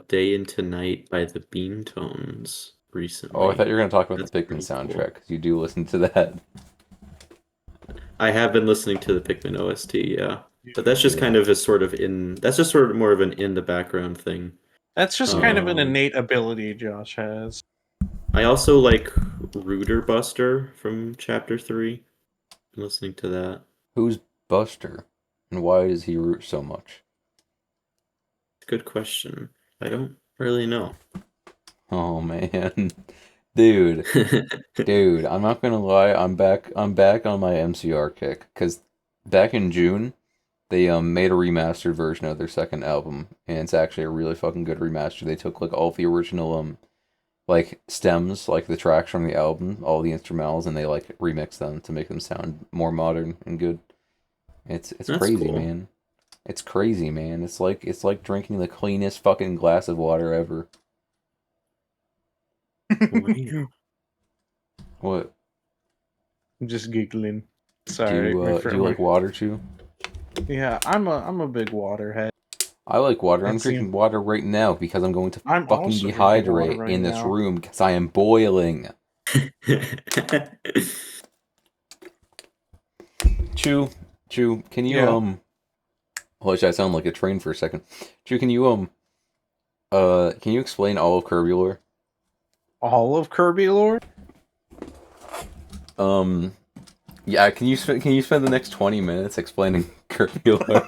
Day into Night by the Beantones recently. Oh, I thought you were gonna talk about That's the Pikmin pretty soundtrack cool. because you do listen to that. I have been listening to the Pikmin OST, yeah. But that's just Yeah. kind of a sort of that's just sort of more of an in the background thing. That's just kind of an Um, innate ability Josh has. I also like Rooter Buster from Chapter 3. Been listening to that. Who's Buster, and why does he root so much? Good question. I don't really know. Oh man, dude, dude, I'm not gonna lie. I'm back on my MCR kick because back in June they made a remastered version of their second album, and it's actually a really fucking good remaster. They took like all the original like stems, like the tracks from the album, all the instrumentals, and they like remix them to make them sound more modern and good. It's That's crazy, cool. man. It's crazy, man. It's like drinking the cleanest fucking glass of water ever. Wow. What I'm just giggling. do Sorry, you do you like water too? Yeah, I'm a big waterhead. I like water. I'm And see, drinking water right now because I'm going to I'm fucking also drinking water dehydrate right in this now. room because I am boiling. Chew, Chew, can you Yeah, holy shit, I sound like a train for a second. Chew, can you explain all of Kirby lore? all of Kirby lore. Um, yeah, can you spend the next 20 minutes explaining Kirby lore?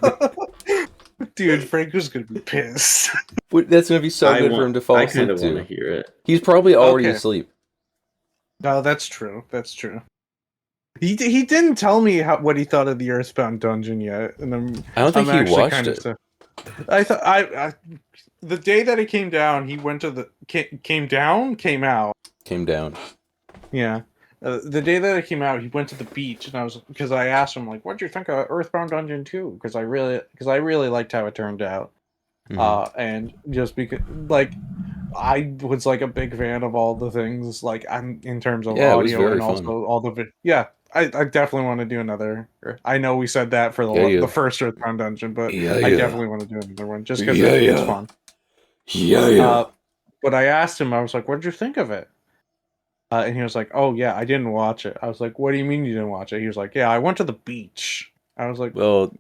Dude, Frank was gonna be pissed. That's gonna be so good for him to fall I kind asleep of want to to. hear it. He's probably already Okay, asleep. no, that's true. That's true. He didn't tell me what he thought of the Earthbound dungeon yet, and I don't think I'm he actually watched kind of it. I thought I the day that it came down, he went to the came out. Came down. Yeah. The day that it came out, he went to the beach, and because I asked him like, "What'd you think of Earthbound Dungeon 2?" Because I really liked how it turned out, Hmm. and just because like I was like a big fan of all the things like I'm in terms of Yeah, it was audio very and fun. also all the yeah. I definitely want to do another. I know we said that for Yeah, the yeah. first Earthbound Dungeon, but Yeah, I yeah. definitely want to do another one just because Yeah, it's yeah. fun. Yeah, yeah. Uh, but I asked him, I was like, "What did you think of it?" And he was like, "Oh yeah, I didn't watch it." I was like, "What do you mean you didn't watch it?" He was like, "Yeah, I went to the beach." I was like, Well,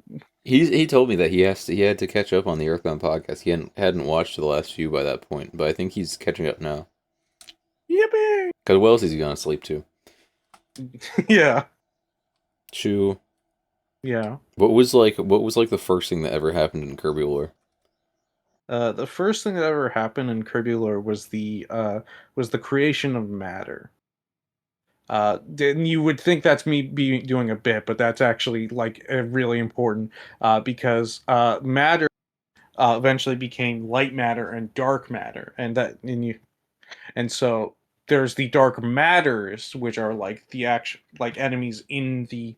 he told me that he had to catch up on the Earthbound podcast. He hadn't watched the last few by that point, but I think he's catching up now. "Yippee!" Cause what else is he gonna sleep to? Yeah, Chew. yeah. What was like the first thing that ever happened in Kirby lore? The first thing that ever happened in Kirby lore was the creation of matter. Then you would think that's me doing a bit, but that's actually like really important because matter eventually became light matter and dark matter, and so there's the dark matters, which are like the action like enemies in the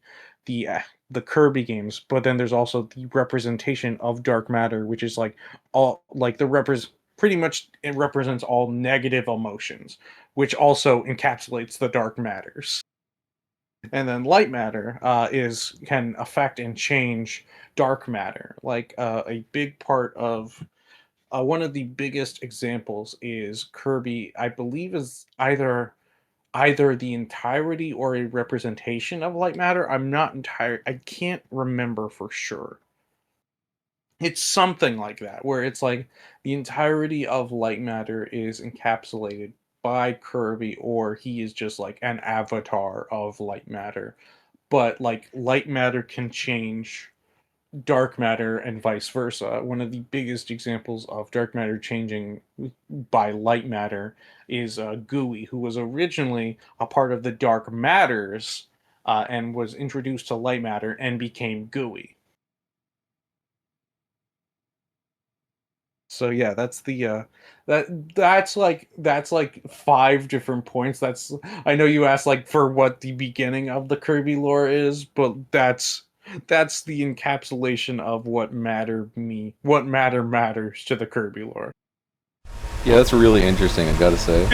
uh, the Kirby games, but then there's also the representation of dark matter, which is like all like pretty much it represents all negative emotions, which also encapsulates the dark matters. And then light matter is can affect and change dark matter. Like a big part of one of the biggest examples is Kirby. I believe is either the entirety or a representation of light matter. I'm not entire. I can't remember for sure. It's something like that, where it's like the entirety of light matter is encapsulated by Kirby, or he is just like an avatar of light matter. But like light matter can change dark matter and vice versa. One of the biggest examples of dark matter changing by light matter is Gooey, who was originally a part of the dark matters and was introduced to light matter and became Gooey. So yeah, that's like five different points. That's I know you asked like for what the beginning of the Kirby lore is, but that's the encapsulation of what matter matters to the Kirby lore. Yeah, that's really interesting, I gotta say.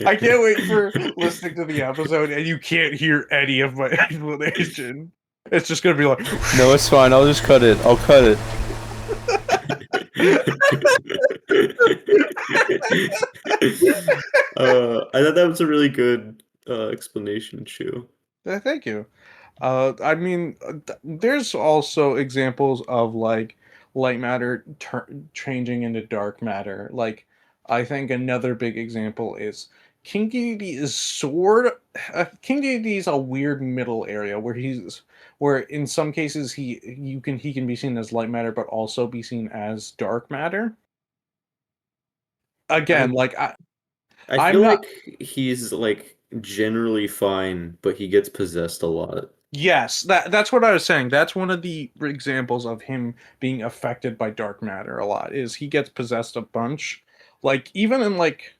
I can't wait for listening to the episode and you can't hear any of my explanation. It's just gonna be like No, it's fine. I'll just cut it. I'll cut it. I thought that was a really good explanation, Chu. Thank you. I mean, there's also examples of like light matter changing into dark matter. Like, I think another big example is King Dedede is King Dedede is a weird middle area where in some cases he can be seen as light matter, but also be seen as dark matter. Again, I like I I'm feel not like he's like generally fine, but he gets possessed a lot. Yes, that's what I was saying. That's one of the examples of him being affected by dark matter a lot. Is he gets possessed a bunch, like even in like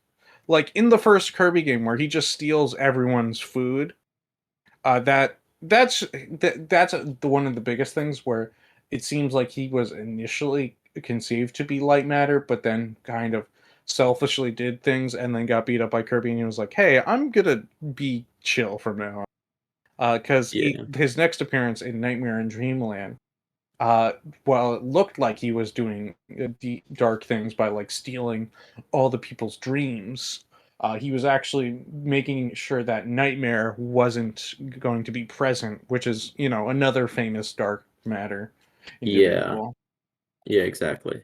in the first Kirby game where he just steals everyone's food. That's the one of the biggest things where it seems like he was initially conceived to be light matter, but then kind of selfishly did things and then got beat up by Kirby, and he was like, "Hey, I'm gonna be chill from now on." Because Yeah. his next appearance in Nightmare in Dreamland, uh, while it looked like he was doing dark things by like stealing all the people's dreams, he was actually making sure that Nightmare wasn't going to be present, which is, another famous dark matter Yeah. individual. Yeah, exactly.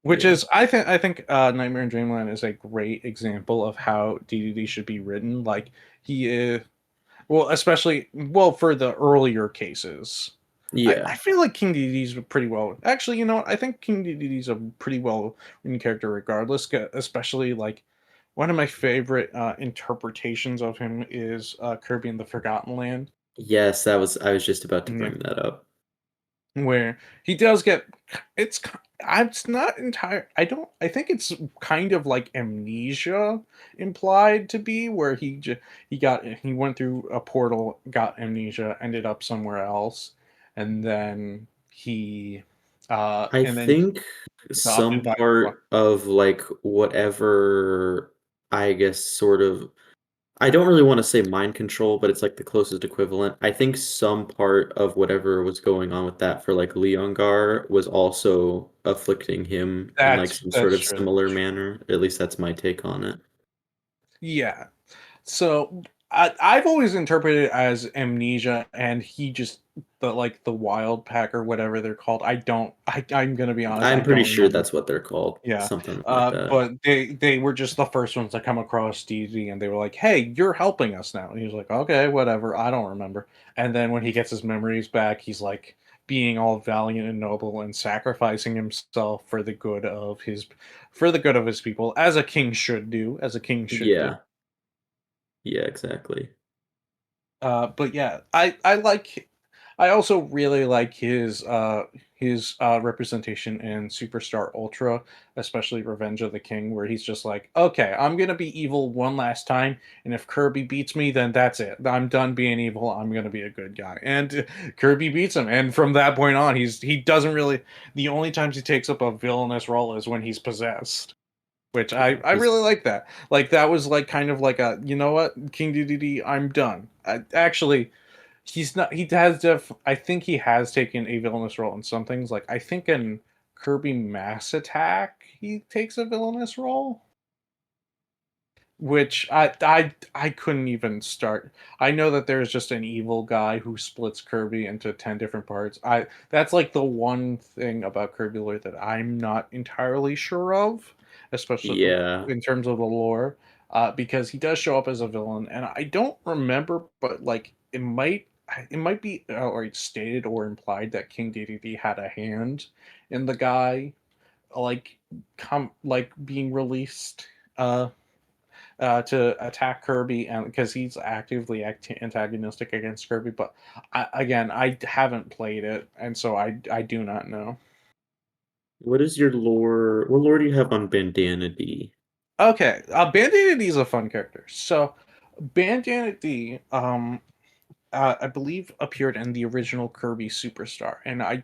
Which Yeah. is, I think Nightmare in Dreamland is a great example of how DDD should be written. Like he is, well, especially for the earlier cases. I Yeah. feel like King Dedede's pretty well. Actually, you know what? I think King Dedede's a pretty well written character, regardless. Especially like one of my favorite interpretations of him is Kirby in the Forgotten Land, Yes, I was just about to yeah, bring that up. where he does get. It's it's not entire. I don't. I think it's kind of like amnesia implied to be, where he went through a portal, got amnesia, ended up somewhere else, and then he I and then think adopted some by part of, like, whatever, I guess, sort of I don't really wanna say mind control, but it's, like, the closest equivalent. I think some part of whatever was going on with that for, like, Leongar was also afflicting him in, like, some sort that's of true. similar manner. At least that's my take on it. Yeah. So I've always interpreted it as amnesia, and he just the wild pack or whatever they're called. I'm gonna be honest. I I'm pretty don't sure remember. that's what they're called, Yeah. something like that. But they were just the first ones to come across DZ, and they were like, "Hey, you're helping us now." And he was like, "Okay, whatever. I don't remember." And then when he gets his memories back, he's like being all valiant and noble and sacrificing himself for the good of his people, as a king should do, as a king should do. Yeah. Yeah, exactly. But yeah, I also really like his representation in Superstar Ultra, especially Revenge of the King, where he's just like, okay, I'm gonna be evil one last time, and if Kirby beats me, then that's it. I'm done being evil. I'm gonna be a good guy, and Kirby beats him, and from that point on, he doesn't really. The only times he takes up a villainous role is when he's possessed. Which Yeah, I he's really like that. Like that was like kind of like a, you know what, King DDD, I'm done. Actually, he's not. He has I think he has taken a villainous role in some things. Like I think in Kirby Mass Attack, he takes a villainous role, which I couldn't even start. I know that there's just an evil guy who splits Kirby into 10 different parts. I That's like the one thing about Kirby lore that I'm not entirely sure of, especially yeah. in terms of the lore, because he does show up as a villain, and I don't remember, but like it might be or stated or implied that King DDD had a hand in the guy like being released. To attack Kirby, and because he's actively antagonistic against Kirby. But again, I haven't played it, and so I do not know. What is your lore what lore do you have on Bandana D? Okay, Bandana D is a fun character. So Bandana D, I believe appeared in the original Kirby Superstar, and I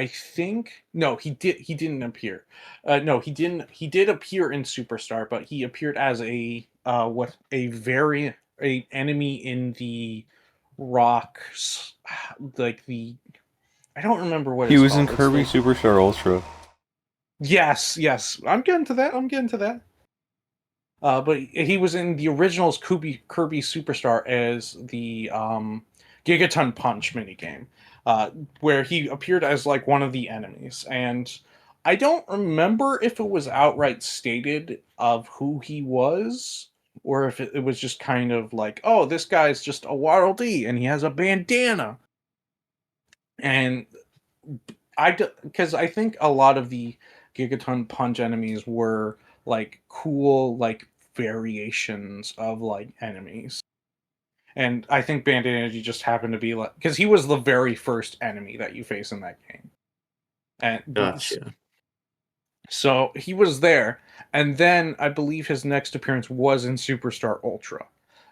think no, he did. He didn't appear. No, he didn't. He did appear in Superstar, but he appeared as a enemy in the rocks, like the I don't remember what He it's was in called. It's Kirby the Superstar Ultra. yes. I'm getting to that. I'm getting to that. But he was in the originals Kirby Superstar as the Gigaton Punch minigame, where he appeared as like one of the enemies. And I don't remember if it was outright stated of who he was, or if it was just kind of like, oh, this guy's just a Waddle Dee and he has a bandana. And because I think a lot of the Gigaton Punch enemies were like cool, like variations of like enemies. And I think Bandit Energy just happened to be like, because he was the very first enemy that you face in that game, and Gotcha. so he was there. And then I believe his next appearance was in Superstar Ultra,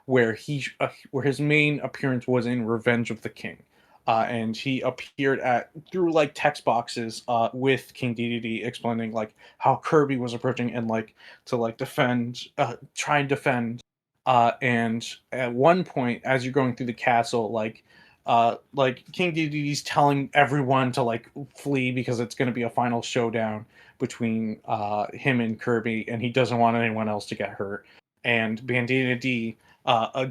where his main appearance was in Revenge of the King. And he appeared at through like text boxes with King DDD explaining like how Kirby was approaching and like to like defend, try and defend. And at one point, as you're going through the castle, like King DDD's telling everyone to like flee because it's going to be a final showdown between him and Kirby, and he doesn't want anyone else to get hurt. And Bandana D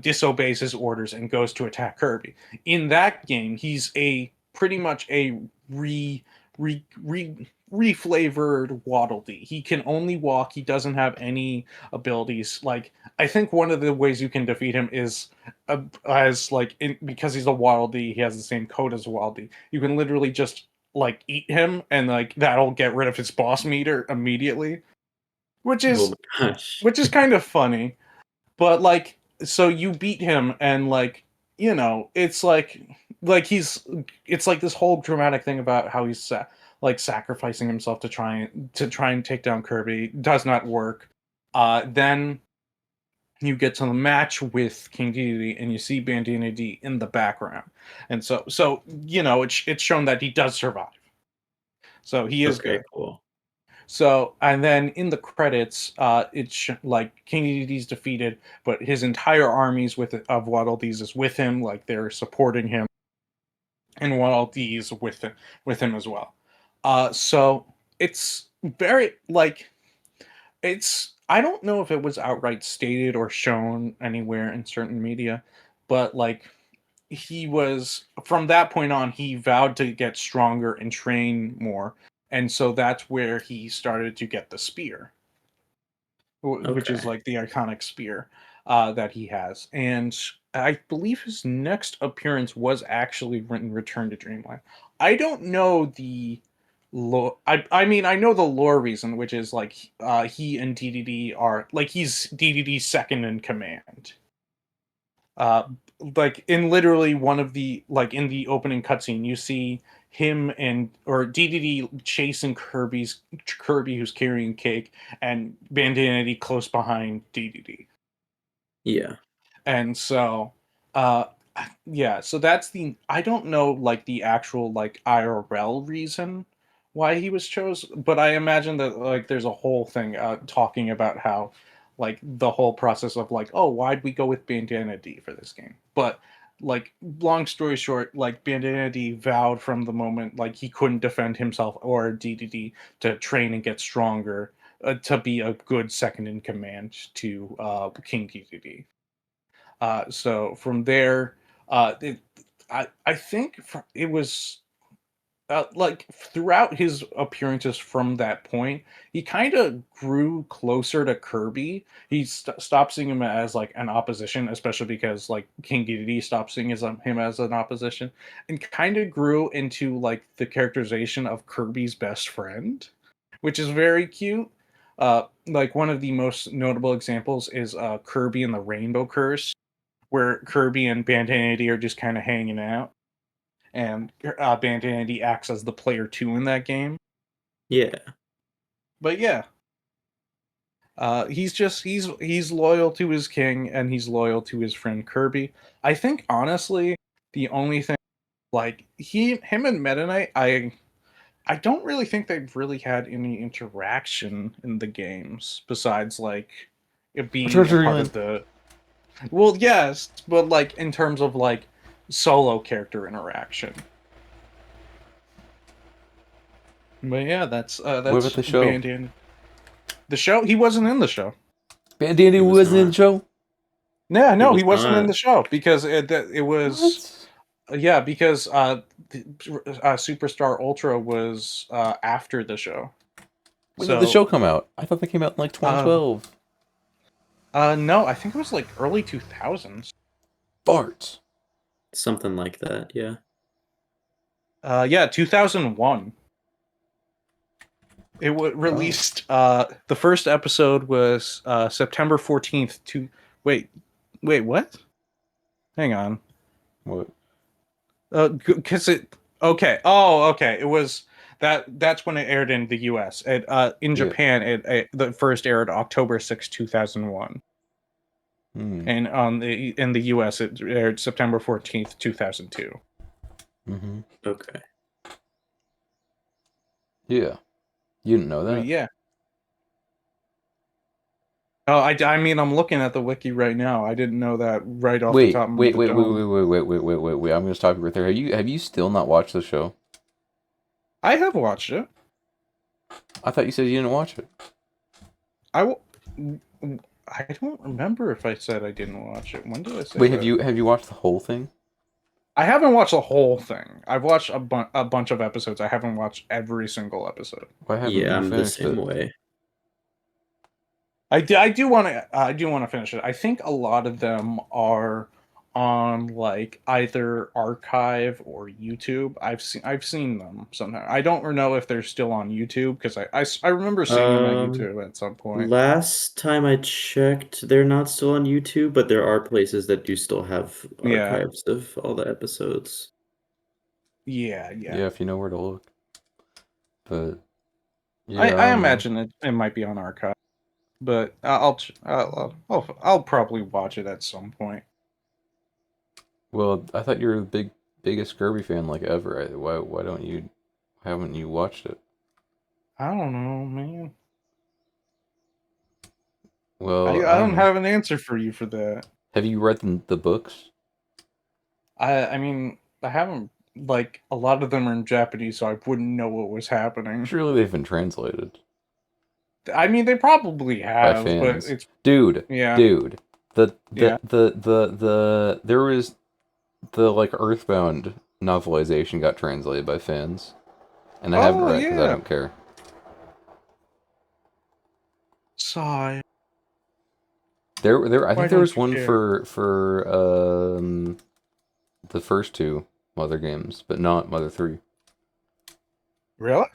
disobeys his orders and goes to attack Kirby. In that game, he's a pretty much a reflavored Waddle Dee. He can only walk. He doesn't have any abilities. Like I think one of the ways you can defeat him is because he's a Waddle Dee. He has the same code as Waddle Dee. You can literally just like eat him, and like that'll get rid of his boss meter immediately, which Oh is my gosh. kind of funny. But like, so you beat him, and like, you know, it's like it's like this whole dramatic thing about how he's like sacrificing himself to try and take down Kirby. Does not work. Then you get to the match with King Dedede, and you see Bandana D in the background, and so you know it's shown that he does survive. So he is Okay, good. cool. So, and then in the credits, it's like King Dedede's defeated, but his entire armies of Waddle Dees is with him, like they're supporting him, and Waddle Dees with him as well. So it's very like it's. I don't know if it was outright stated or shown anywhere in certain media, but like he was from that point on he vowed to get stronger and train more, and so that's where he started to get the spear, which is Okay. like the iconic spear that he has. And I believe his next appearance was actually in Return to Dreamland. I don't know the lore. I mean, I know the lore reason, which is like he and DDD are like he's DDD's second in command. Uh, like in literally one of the like in the opening cutscene, you see him and or DDD chasing Kirby who's carrying Cake, and Bandana close behind DDD. Yeah. And so uh yeah, so that's the I don't know like the actual like IRL reason why he was chosen, but I imagine that like there's a whole thing talking about how like the whole process of like, oh, why'd we go with Bandana D for this game? But like long story short, like Bandana D vowed from the moment like he couldn't defend himself or DDD to train and get stronger, to be a good second in command to King DDD. So from there, I think it was like throughout his appearances from that point, he kind of grew closer to Kirby. He stopped seeing him as like an opposition, especially because like King Dedede stopped seeing him as an opposition, and kind of grew into like the characterization of Kirby's best friend, which is very cute. Like one of the most notable examples is Kirby and the Rainbow Curse, where Kirby and Bandanity are just kind of hanging out, and Bandanity acts as the player two in that game. Yeah. But yeah, he's loyal to his king, and he's loyal to his friend Kirby. I think honestly, the only thing like him and Meta Knight, I don't really think they've really had any interaction in the games besides like it Return being to a part of Dreamland. the. Well, yes, but like in terms of like solo character interaction. But yeah, What about that's the show? Bandan. The show he wasn't in the show. Bandana He was wasn't in the not. show? Yeah, He no, he was wasn't in not. the show because it was What? yeah because Superstar Ultra was after the show. When did the So show come out? I thought that came out in like uh 2012. no, I think it was like early 2000s. Bart. Something like that, yeah. Yeah, 2001. It was Wow. released. The first episode was September 14th. To wait, what? Hang on. What? Because it. Okay. Oh, okay. It was that's when it aired in the U.S. In Yeah. Japan, the first aired October 2001, Hmm. and in the U.S. it aired September 14th, 2002. Mm-hmm. Okay. Yeah. You didn't know But that? yeah. Oh, I mean, I'm looking at the wiki right now. I didn't know that right off the Wait, top of wait, the wait, wait, dome. wait, wait, wait, wait, wait, wait, wait. I'm gonna stop you right there. Have you still not watched the show? I have watched it. I thought you said you didn't watch it. I will. I don't remember if I said I didn't watch it. When did I say Wait, that? have you watched the whole thing? I haven't watched the whole thing. I've watched a bunch of episodes. I haven't watched every single episode. Why haven't Yeah, you I'm the finished same it? way. I do want to finish it. I think a lot of them are on like either archive or YouTube. I've seen them sometime. I don't know if they're still on YouTube because I remember seeing them at Um, YouTube at some point. Last time I checked, they're not still on YouTube, but there are places that do still have Yeah, archives of all the episodes. yeah. Yeah, if you know where to look. But I yeah, I I don't know. imagine it might be on archive, but I'll probably watch it at some point. Well, I thought you were the biggest Kirby fan like ever. Why don't you haven't you watched it? I don't know, man. Well, I I don't don't know. have an answer for you for that. Have you read the books? I mean, I haven't like a lot of them are in Japanese, so I wouldn't know what was happening. Surely they've been translated I mean, they probably by have, but fans. it's Dude, yeah, dude. yeah. There was the like Earthbound novelization got translated by fans, and I haven't Oh read because I yeah. don't care. Sigh. I Why think there don't was you one care? for the first two Mother games, but not Mother 3. Really?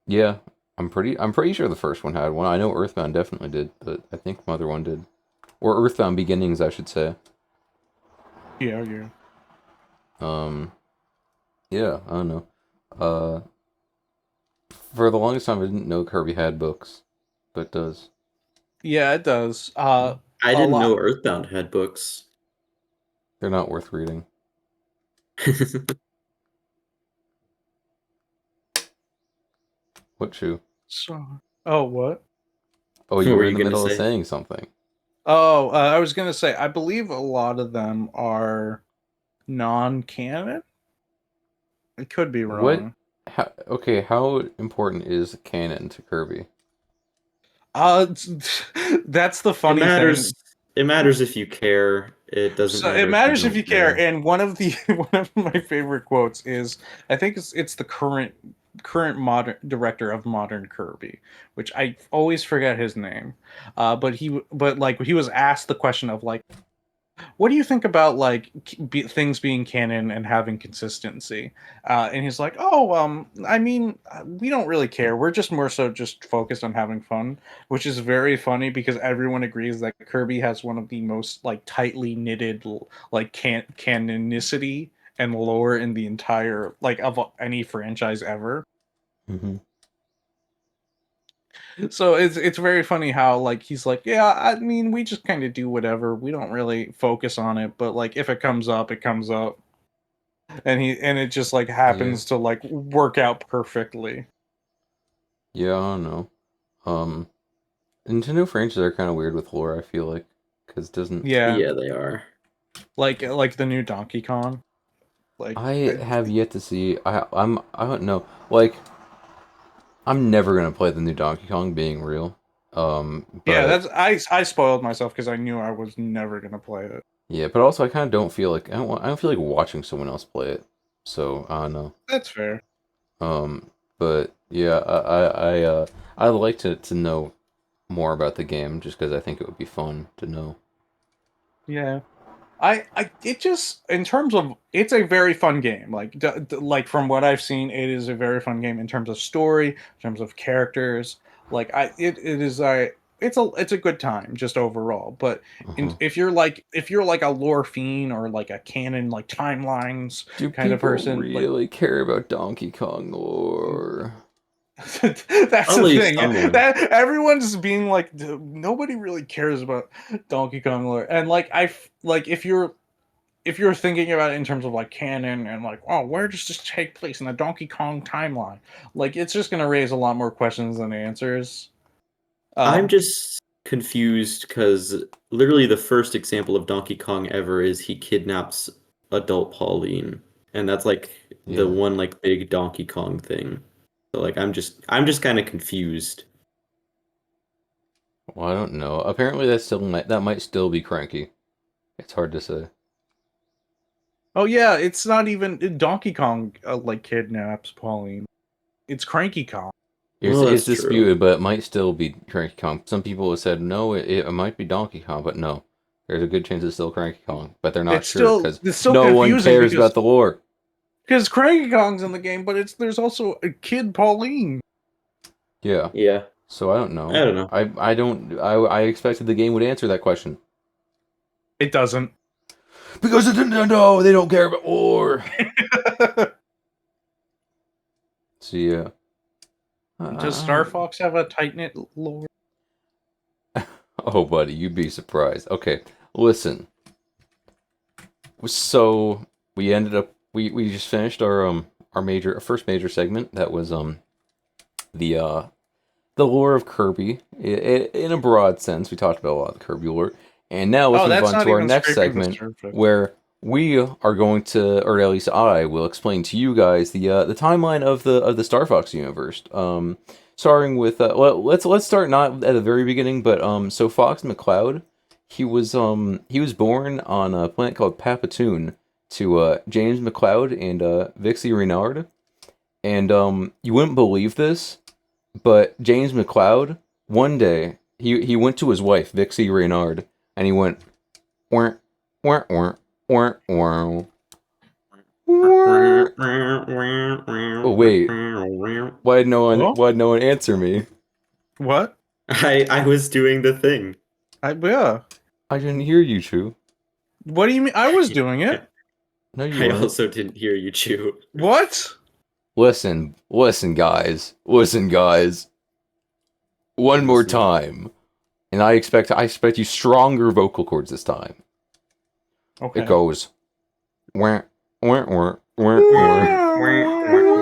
Yeah, I'm pretty sure the first one had one. I know Earthbound definitely did, but I think Mother 1 did. Or Earthbound Beginnings, I should say. Yeah. Um yeah, I don't know. Uh for the longest time I didn't know Kirby had books, but it does. Yeah, it does. I A didn't lot. know Earthbound had books. They're not worth reading. What shoe? So, oh, what? Oh, What you were were in you the gonna middle of say? saying something. Oh, I was gonna say, I believe a lot of them are non-canon. I could be What? wrong. Okay, how important is canon to Kirby? That's the It funny matters. thing. It matters if you care. It doesn't So it matter if you matters if don't you care. care. And one of the one of my favorite quotes is, I think it's the current modern director of modern Kirby, which I always forget his name. But like he was asked the question of like, what do you think about like things being canon and having consistency? And he's like, oh, I mean, we don't really care. We're just more so just focused on having fun, which is very funny because everyone agrees that Kirby has one of the most like tightly knitted like canonicity and lore in the entire like of any franchise ever. Mm-hmm. So it's very funny how like he's like, yeah, I mean, we just kind of do whatever. We don't really focus on it, but like if it comes up, it comes up. And it just like Yeah. happens to like work out perfectly. Yeah, I don't know. Um, Nintendo franchises are kind of weird with lore, I feel like, because doesn't Yeah, Yeah, they are. like the new Donkey Kong. Like I have yet to see. I don't know. Like I'm never gonna play the new Donkey Kong, being real. yeah, But that's I spoiled myself because I knew I was never gonna play it. yeah, but also I kind of don't feel like I don't feel like watching someone else play it. So I don't know. That's fair. But yeah, I'd like to know more about the game just because I think it would be fun to know. Yeah. It just in terms of it's a very fun game. Like like from what I've seen, it is a very fun game in terms of story, in terms of characters. Like it is it's a good time just overall. But Uh-huh. if you're like a lore fiend or like a canon like timelines Do kind of people person, really care about Donkey Kong lore? that's the Probably thing. someone. That everyone's being like, nobody really cares about Donkey Kong lore, and like if you're thinking about it in terms of like canon and like, oh, where does this take place in the Donkey Kong timeline? Like, it's just gonna raise a lot more questions than answers. I'm just confused because literally the first example of Donkey Kong ever is he kidnaps adult Pauline, and that's like the Yeah. one like big Donkey Kong thing. So like I'm just kind of confused. Well, I don't know. Apparently, that might still be cranky. It's hard to say. Oh yeah, it's not even Donkey Kong like kidnaps Pauline. It's Cranky Kong. It's, Well, it's that's true. disputed, but it might still be Cranky Kong. Some people have said no, it might be Donkey Kong, but no. There's a good chance it's still Cranky Kong, but they're not sure because It's still no one confusing cares about the lore. because Cranky Kong's in the game, but there's also a kid Pauline. Yeah. Yeah, So I don't I know. don't know. I expected the game would answer that question. It doesn't. Because no, they don't care about lore. So yeah. Does Star Fox have a tight knit lore? Oh, buddy, you'd be surprised. Okay, listen. So we ended up we just finished our first major segment that was the lore of Kirby in a broad sense. We talked about a lot of the Kirby lore, and now let's Oh, move that's on not to our even next scraping the segment surface. where we are going to, or at least I will explain to you guys the timeline of the Star Fox universe. Starting with let's start not at the very beginning, but so Fox McCloud, he was born on a planet called Papatoon to James McCloud and Vixie Renard, and you wouldn't believe this, but James McCloud one day he went to his wife Vixie Renard and he went, wah, wah, wah, wah, wah. Oh wait, Oh, why'd no one answer me? what? I was doing the thing. Yeah. I didn't hear you, Chu. What do you mean? I was doing it. No, you I weren't. also didn't hear you chew. What? Listen, guys. One more Listen. time. And I expect you stronger vocal cords this time. Okay. It goes wah, wah, wah, wah, wah.